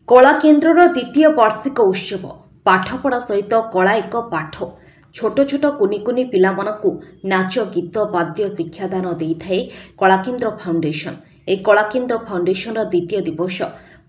कला केन्द्रर द्वितीय वार्षिक उत्सव पाठपढ़ा सहित कला एक पाठ छोट छोट कुनि कुनि पिलामानकु नाच गीत वाद्य शिक्षादान देइथाए कलाकेन्द्र फाउंडेशन। ए कलाकेन्द्र फाउंडेशन द्वितीय दिवस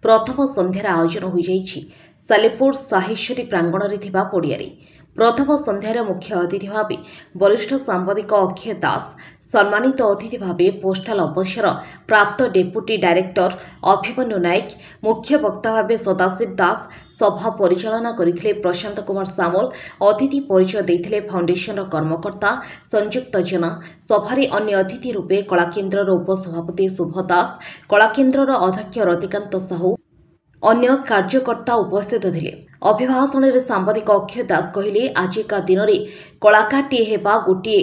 प्रथम संध्यार आयोजन हो जाइछि सालेपुर साहेश्वरी प्रांगण रे थिबा पड़ियारे। प्रथम संध्यार मुख्य अतिथि भावे वरिष्ठ सांबादिक अक्षय दास, सम्मानित अतिथि भावे पोस्टाल अफिसर प्राप्त डेप्यूटी डायरेक्टर अभिमन्यु नायक, मुख्य वक्ता भावे सदाशिव दास, सभा परिचालना करथिले प्रशांत कुमार सामल, अतिथि परिचय देथिले फाउंडेशन कर्मकर्ता संयुक्त जेना। सभारे अन्य अतिथि रूपे कलाकेन्द्रर उपसभापति शुभ दास, कलाकेन्द्रर अध्यक्ष रतिकांत साहू, अन्य कार्यकर्ता उपस्थित थिले। अभिभाषण में सांबादिक अक्षय दास कहले, आजिका दिन में कलाकारटीए हेबा गोटे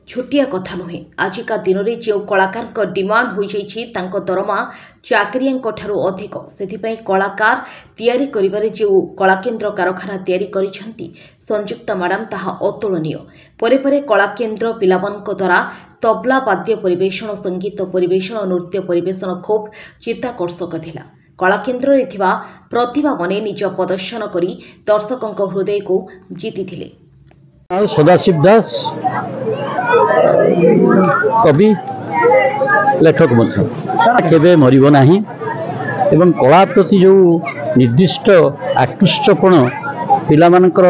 छोटिया कथा नुहे। आजिका दिन में जो कलाकार डिमांड हो जाइछि दरमा चाकरियां ठारू अधिक, सेथिपई कलाकार तैयारी करिबारे जो कलाकेन्द्र कारखाना तैयारी करिसेंती संयुक्त मैडम ताहा अतुलनीय। परे परे कलाकेन्द्र पिलामानक द्वारा तबला वाद्य परिवेषण, संगीत परिवेषण, नृत्य परिवेषण खूब चित्ताकर्षक थिला। कलाकेन्द्र रे थिबा प्रतिभा मने निज प्रदर्शन करी दर्शकंक हृदय को जीतिथिले। सदाशिव दास कवि लेखक केवे मरिब नाही एवं कला प्रति जो निर्दिष्ट आकृष्टपण पिलामानकर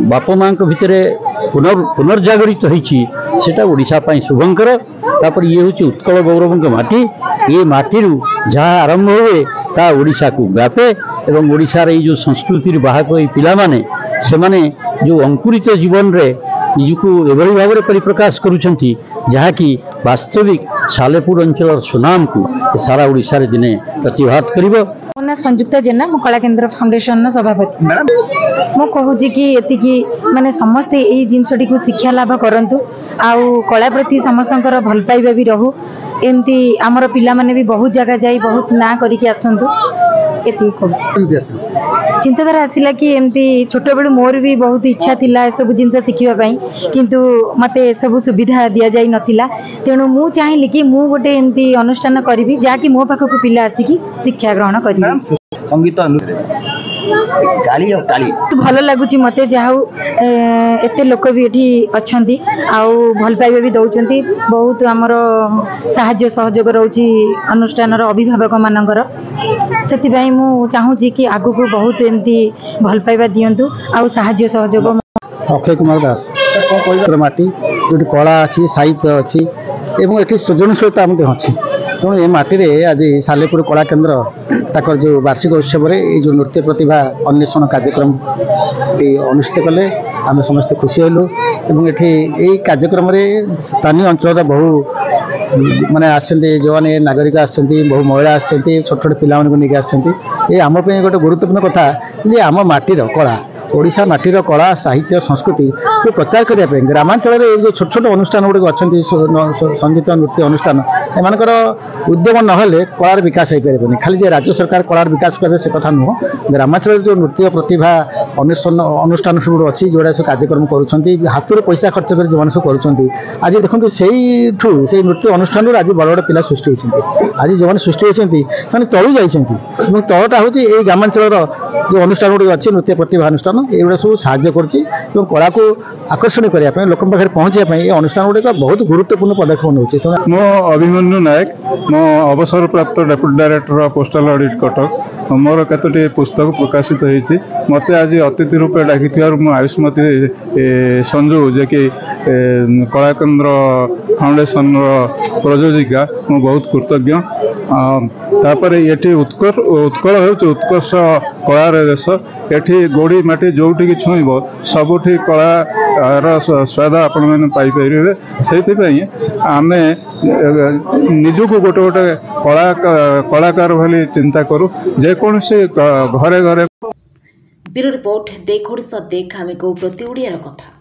बाप माँ भितर पुनर्जागरित होइछि सेटा ओडिशा पाई शुभंकर। तापर ये होछि उत्कल गौरवंक माटी, ये माटीरू जहाँ आरंभ हुए ता ओडिशा को व्यापे एवं ओडिशार ये जो संस्कृति बाहक पिलामाने सेमाने जो अंकुरित जीवन रे निजको एभली भाव में परिप्रकाश करुछंती जहाँकि वास्तविक सालेपुर अंचल सुनाम को सारा ओडिशा रे दिने प्रतिभात करिवो। मो ना संयुक्त जेना, मो कलाकेन्द्र फाउंडेशन सभापति। मो कहूँ कि एतिकी माने समस्ते यही जिनसटी को शिक्षा लाभ करंतु आउ कला प्रति समस्तंकर भल पाइबा भी रहू। एमती आमर पिला माने भी बहुत जगह जाई बहुत ना करिके आसंतु एति कहूँ। चिंताधारा आसिला कि एमती छोट बेलू मोर भी बहुत इच्छा थिला सब जिनस शिखापी, किंतु मते सब सुविधा दि जाई नथिला। तेणु मु चाहिली कि मु गोटे एमती अनुष्ठान करी जहाँकि मो पाखक पिला आसिकी शिक्षा ग्रहण करी। संगीत गाली और ताली भल लगुच मत जाऊ एते लोक भी एठी अच्छंती आउ भल पाइबा भी दउचंती। बहुत आमर साहाय्य सहयोग रहउची अनुष्ठान अभिभावक मानकर। सेतिबाई मु चाहूची कि आगु को बहुत एमती भल पाइबा दियंतु आउ साहाय्य सहयोग। अक्षय कुमार दास माटी जो कला अच्छी साहित्य अच्छी एवं ये सृजनशीलता अच्छी। तेणु ये माटी रे आज सालेपुर कला केन्द्र ताकर जो वार्षिक उत्सव ये जो नृत्य प्रतिभा अन्वेषण कार्यक्रम अनुष्ठित कले आम समस्त खुशी हलु। एवं ये कार्यक्रम स्थानीय अंचल बहु माने आसछन्ती जो माने नागरिक आसछन्ती, बहु महिला आसछन्ती, छोट छोट पिला मानकु नेकी आसछन्ती। ये आम पे गोटे गुरुत्वपूर्ण कथा जे आम माटीर कला ओडिशा माटीर कला साहित्य संस्कृति को प्रचार करने ग्रामांचल में जो छोट छोट अनुष्ठान गुड़िक अच्छा संगीत नृत्य अनुष्ठान एमानकर उद्यम नहले कलार विकास हो पारे। खाली जे राज्य सरकार कलार विकास करेंगे से कथा नुह। ग्रामांचल जो नृत्य प्रतिभा अन्वेषण अनुष्ठान सब अच्छी जोड़ा सब कार्यक्रम करुँच हाथ में पैसा खर्च कर जो सब करुँच आज देखो से नृत्य अनुष्ठान आज बड़ बड़ पिला सृष्टि होती। आज जो सृष्टि होती तलू जाइए तलटा हूँ ये ग्रामांचल जो अनुष्ठान गुड़िक अच्छी नृत्य प्रतिभा अनुष्ठान ये सब साहाय्य कर कला को आकर्षण करने लोक पाखे पहुँचापी ये अनुष्ठान गुड़िक बहुत गुरुत्वपूर्ण पदक्षेप नौ। मो अभिमन्यु नायक, मो अवसर प्राप्त deputy director postal audit Cuttack. मोर केतोटी पुस्तक प्रकाशित होती। मत आज अतिथि रूपे डाकी आयुष्मती संजू जे कि कलाकेन्द्र फाउंडेशन प्रयोजिका मु बहुत कृतज्ञ। तापर ये उत्कल उत्कर्ष कलार देश। एठी गोड़ी माटी जोटी छुईब सबुठी कलार स्वाद आपण मैंने पाइपर से आम निजक गोटे गोटे कलाकार भाई चिंता करूँ जेकोसी घरे घरे। ब्यूरो रिपोर्ट देख ओडिशा देख आमे को प्रति ओडियार कथा।